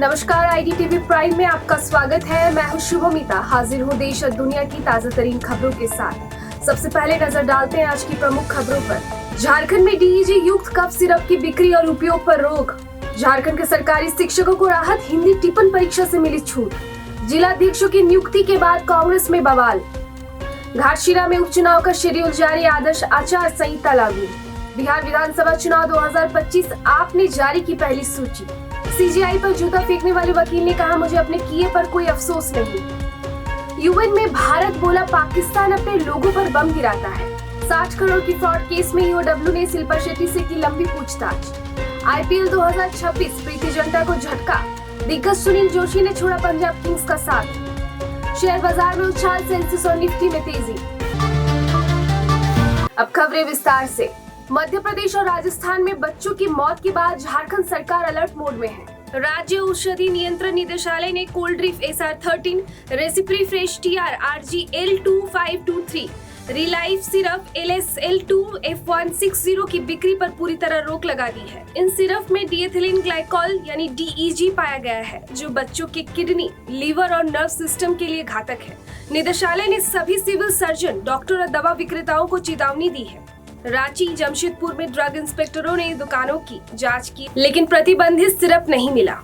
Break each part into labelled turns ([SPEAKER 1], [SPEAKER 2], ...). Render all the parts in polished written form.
[SPEAKER 1] नमस्कार, आईडीटीवी प्राइम में आपका स्वागत है। मैं हूं शुभमिता, हाजिर हूं देश और दुनिया की ताजा तरीन खबरों के साथ। सबसे पहले नजर डालते हैं आज की प्रमुख खबरों पर। झारखंड में डीईजी युक्त कफ सिरप की बिक्री और उपयोग पर रोक। झारखंड के सरकारी शिक्षकों को राहत, हिंदी टिप्पण परीक्षा से मिली छूट। जिलाध्यक्षों की नियुक्ति के बाद कांग्रेस में बवाल। घाटशिला में उपचुनाव का शेड्यूल जारी, आदर्श आचार संहिता लागू। बिहार विधानसभा चुनाव 2025 आप ने जारी की पहली सूची। सीजीआई पर जूता फेंकने वाले वकील ने कहा, मुझे अपने किए पर कोई अफसोस नहीं। यूएन में भारत बोला, पाकिस्तान अपने लोगों पर बम गिराता है। 60 करोड़ की फ्रॉड केस में ईओडब्ल्यू ने शिल्पा शेट्टी से की लंबी पूछताछ। आईपीएल 2026 प्रीति जिंटा को झटका, दिग्गज सुनील जोशी ने छोड़ा पंजाब किंग्स का साथ। शेयर बाजार में उछाल, सेंसेक्स और निफ्टी में तेजी। अब खबरें विस्तार से। मध्य प्रदेश और राजस्थान में बच्चों की मौत के बाद झारखंड सरकार अलर्ट मोड में है। राज्य औषधि नियंत्रण निदेशालय ने Coldrif SR13, रेसिप्रीफ्रेश TR RGL2523, relief syrup LSL2 F160 की बिक्री पर पूरी तरह रोक लगा दी है। इन सिरप में डिएथिलीन ग्लाइकोल यानी DEG पाया गया है, जो बच्चों के किडनी, लीवर और नर्व सिस्टम के लिए घातक है। निदेशालय ने सभी सिविल सर्जन, डॉक्टर और दवा विक्रेताओं को चेतावनी दी है। रांची, जमशेदपुर में ड्रग इंस्पेक्टरों ने दुकानों की जांच की, लेकिन प्रतिबंधित सिरप नहीं मिला।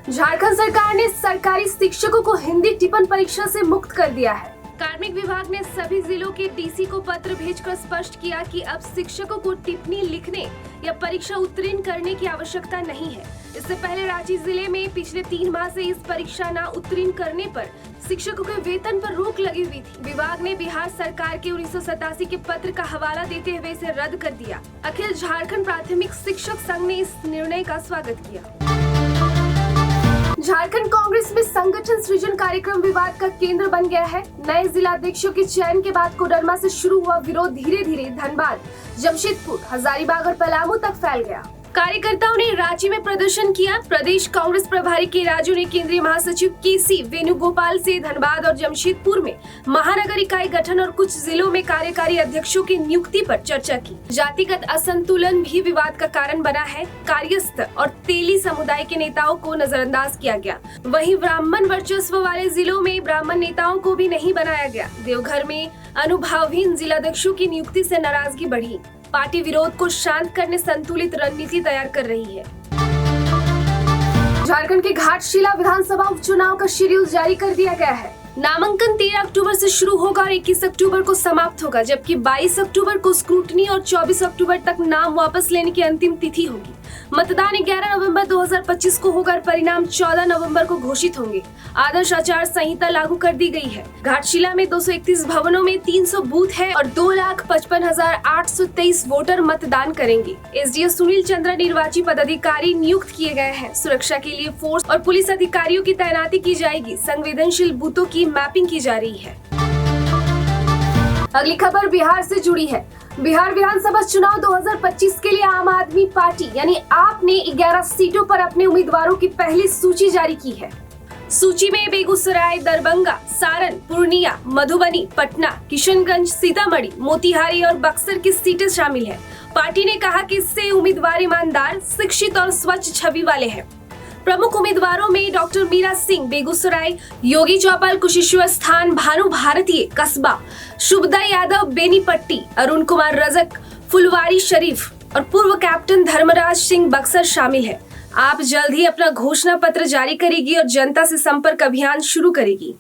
[SPEAKER 1] झारखंड सरकार ने सरकारी शिक्षकों को हिंदी टिप्पण परीक्षा से मुक्त कर दिया है। कार्मिक विभाग ने सभी जिलों के डीसी को पत्र भेजकर स्पष्ट किया कि अब शिक्षकों को टिप्पणी लिखने या परीक्षा उत्तीर्ण करने की आवश्यकता नहीं है। इससे पहले रांची जिले में पिछले 3 माह से इस परीक्षा न उत्तीर्ण करने पर शिक्षकों के वेतन पर रोक लगी हुई थी। विभाग ने बिहार सरकार के 1987 के पत्र का हवाला देते हुए इसे रद्द कर दिया। अखिल झारखंड प्राथमिक शिक्षक संघ ने इस निर्णय का स्वागत किया। झारखंड कांग्रेस में संगठन सृजन कार्यक्रम विवाद का केंद्र बन गया है। नए जिलाध्यक्षों के चयन के बाद कोडरमा से शुरू हुआ विरोध धीरे धीरे धनबाद, जमशेदपुर, हजारीबाग और पलामू तक फैल गया। कार्यकर्ताओं ने रांची में प्रदर्शन किया। प्रदेश कांग्रेस प्रभारी के राजू ने केंद्रीय महासचिव केसी वेणुगोपाल से धनबाद और जमशेदपुर में महानगर इकाई गठन और कुछ जिलों में कार्यकारी अध्यक्षों की नियुक्ति पर चर्चा की। जातिगत असंतुलन भी विवाद का कारण बना है। कार्यस्थ और तेली समुदाय के नेताओं को नजरअंदाज किया गया। वहीं ब्राह्मण वर्चस्व वाले जिलों में ब्राह्मण नेताओं को भी नहीं बनाया गया। देवघर में अनुभवहीन जिलाध्यक्षों की नियुक्ति से नाराजगी बढ़ी। पार्टी विरोध को शांत करने संतुलित रणनीति तैयार कर रही है। झारखंड के घाटशिला विधानसभा उपचुनाव का शेड्यूल जारी कर दिया गया है। नामांकन 13 अक्टूबर से शुरू होगा और 21 अक्टूबर को समाप्त होगा, जबकि 22 अक्टूबर को स्क्रूटनी और 24 अक्टूबर तक नाम वापस लेने की अंतिम तिथि होगी। मतदान 11 नवंबर 2025 को होगा और परिणाम 14 नवंबर को घोषित होंगे। आदर्श आचार संहिता लागू कर दी गई है। घाटशिला में 231 भवनों में 300 बूथ है और 2,55,823 वोटर मतदान करेंगे। एसडीओ सुनील चंद्र निर्वाची पदाधिकारी नियुक्त किए गए हैं। सुरक्षा के लिए फोर्स और पुलिस अधिकारियों की तैनाती की जाएगी। संवेदनशील बूथों की मैपिंग की जा रही है। अगली खबर बिहार से जुड़ी है। बिहार विधानसभा चुनाव 2025 के लिए आम आदमी पार्टी यानी आप ने 11 सीटों पर अपने उम्मीदवारों की पहली सूची जारी की है। सूची में बेगूसराय, दरभंगा, सारण, पूर्णिया, मधुबनी, पटना, किशनगंज, सीतामढ़ी, मोतिहारी और बक्सर की सीटें शामिल हैं। पार्टी ने कहा कि इससे उम्मीदवार ईमानदार, शिक्षित और स्वच्छ छवि वाले हैं। प्रमुख उम्मीदवारों में डॉक्टर मीरा सिंह बेगूसराय, योगी चौपाल कुशेश्वर स्थान, भानु भारतीय कस्बा, शुभदा यादव बेनीपट्टी, अरुण कुमार रजक फुलवारी शरीफ और पूर्व कैप्टन धर्मराज सिंह बक्सर शामिल है। आप जल्द ही अपना घोषणा पत्र जारी करेगी और जनता से संपर्क अभियान शुरू करेगी।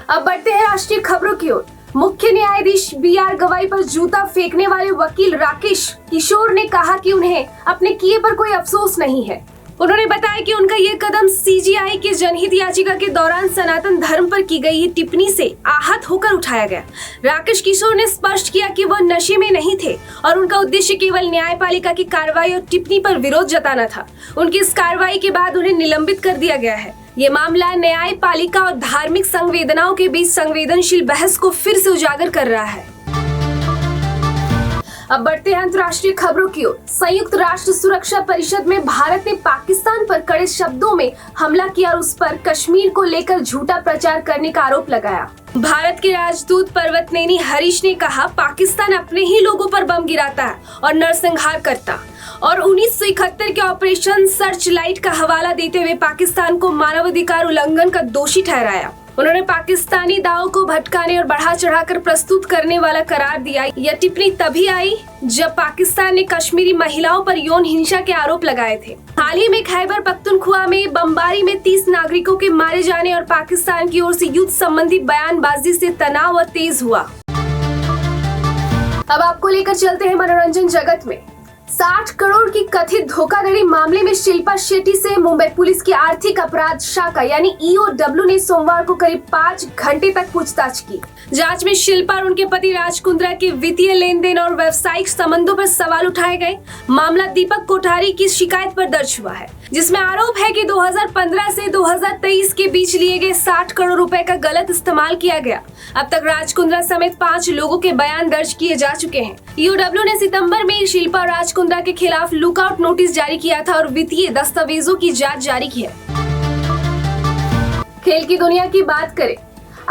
[SPEAKER 1] अब बढ़ते हैं राष्ट्रीय खबरों की ओर। मुख्य न्यायाधीश BR गवाई पर जूता फेंकने वाले वकील राकेश किशोर ने कहा कि उन्हें अपने किए पर कोई अफसोस नहीं है। उन्होंने बताया कि उनका ये कदम सीजीआई के जनहित याचिका के दौरान सनातन धर्म पर की गई टिप्पणी से आहत होकर उठाया गया। राकेश किशोर ने स्पष्ट किया कि वह नशे में नहीं थे और उनका उद्देश्य केवल न्यायपालिका की कार्रवाई और टिप्पणी पर विरोध जताना था। उनकी इस कार्रवाई के बाद उन्हें निलंबित कर दिया गया है। ये मामला न्यायपालिका और धार्मिक संवेदनाओं के बीच संवेदनशील बहस को फिर से उजागर कर रहा है। अब बढ़ते हैं अंतर्राष्ट्रीय खबरों की ओर। संयुक्त राष्ट्र सुरक्षा परिषद में भारत ने पाकिस्तान पर कड़े शब्दों में हमला किया और उस पर कश्मीर को लेकर झूठा प्रचार करने का आरोप लगाया। भारत के राजदूत पर्वतनेनी हरीश ने कहा, पाकिस्तान अपने ही लोगों पर बम गिराता है और नरसंहार करता और 1971 के ऑपरेशन सर्च लाइट का हवाला देते हुए पाकिस्तान को मानवाधिकार उल्लंघन का दोषी ठहराया। उन्होंने पाकिस्तानी दावों को भटकाने और बढ़ा चढ़ाकर प्रस्तुत करने वाला करार दिया। यह टिप्पणी तभी आई जब पाकिस्तान ने कश्मीरी महिलाओं पर यौन हिंसा के आरोप लगाए थे। हाल ही में खैबर पख्तूनख्वा में बमबारी में 30 नागरिकों के मारे जाने और पाकिस्तान की ओर से युद्ध संबंधी बयानबाजी से तनाव और तेज हुआ। अब आपको लेकर चलते हैं मनोरंजन जगत में। 60 करोड़ की कथित धोखाधड़ी मामले में शिल्पा शेट्टी से मुंबई पुलिस की आर्थिक अपराध शाखा यानी EOW ने सोमवार को करीब 5 घंटे तक पूछताछ की। जांच में शिल्पा और उनके पति राज कुंद्रा के वित्तीय लेन देन और व्यावसायिक संबंधों पर सवाल उठाए गए। मामला दीपक कोठारी की शिकायत पर दर्ज हुआ है, जिसमें आरोप है कि 2015 से 2023 के बीच लिए गए 60 करोड़ रुपए का गलत इस्तेमाल किया गया। अब तक राज कुंद्रा समेत 5 लोगों के बयान दर्ज किए जा चुके हैं। EOW ने सितंबर में शिल्पा और राज कुंद्रा के खिलाफ लुकआउट नोटिस जारी किया था और वित्तीय दस्तावेजों की जांच जारी की है। खेल की दुनिया की बात करें,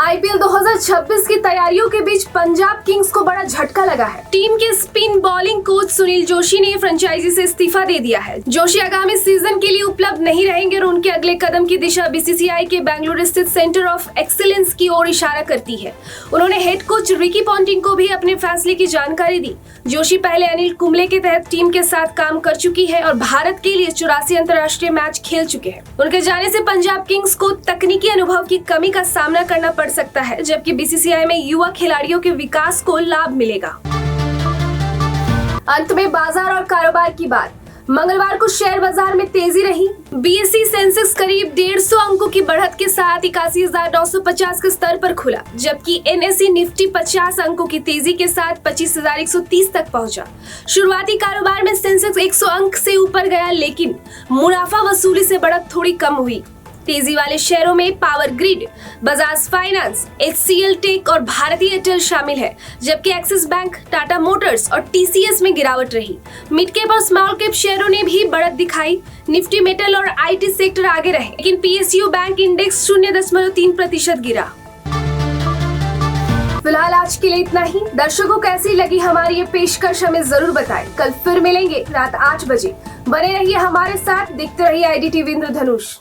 [SPEAKER 1] IPL 2026 की तैयारियों के बीच पंजाब किंग्स को बड़ा झटका लगा है। टीम के spin bowling coach Sunil Joshi ने फ्रेंचाइजी से इस्तीफा दे दिया है। जोशी आगामी सीजन के लिए उपलब्ध नहीं रहेंगे और उनके अगले कदम की दिशा BCCI के बेंगलुरु स्थित सेंटर ऑफ एक्सीलेंस की ओर इशारा करती है। उन्होंने हेड कोच रिकी पॉन्टिंग को भी अपने फैसले की जानकारी दी। जोशी पहले अनिल कुंबले के तहत टीम के साथ काम कर चुकी है और भारत के लिए 84 अंतर्राष्ट्रीय मैच खेल चुके हैं। उनके जाने से पंजाब किंग्स को तकनीकी अनुभव की कमी का सामना करना पड़ सकता है, जबकि BCCI में युवा खिलाड़ियों के विकास को लाभ मिलेगा। अंत में बाजार और कारोबार की बात। मंगलवार को शेयर बाजार में तेजी रही। BSE सेंसेक्स करीब 150 अंकों की बढ़त के साथ 81,950 के स्तर पर खुला, जबकि NSE निफ्टी 50 अंकों की तेजी के साथ 25,130 तक पहुंचा। शुरुआती कारोबार में सेंसेक्स 100 अंक से ऊपर गया, लेकिन मुनाफा वसूली से बढ़त थोड़ी कम हुई। तेजी वाले शेयरों में Power Grid, Bajaj Finance, HCL tech और भारतीय एयरटेल शामिल है, जबकि एक्सिस बैंक, टाटा मोटर्स और TCS में गिरावट रही। मिड कैप और स्मॉल कैप शेयरों ने भी बढ़त दिखाई। निफ्टी मेटल और IT सेक्टर आगे रहे, लेकिन PSU बैंक इंडेक्स 0.3% गिरा। फिलहाल आज के लिए इतना ही। दर्शकों कैसी लगी हमारी ये पेशकश हमें जरूर बताएं। कल फिर मिलेंगे रात 8 बजे। बने रहिए हमारे साथ, देखते रहिए IDTV इंद्रधनुष।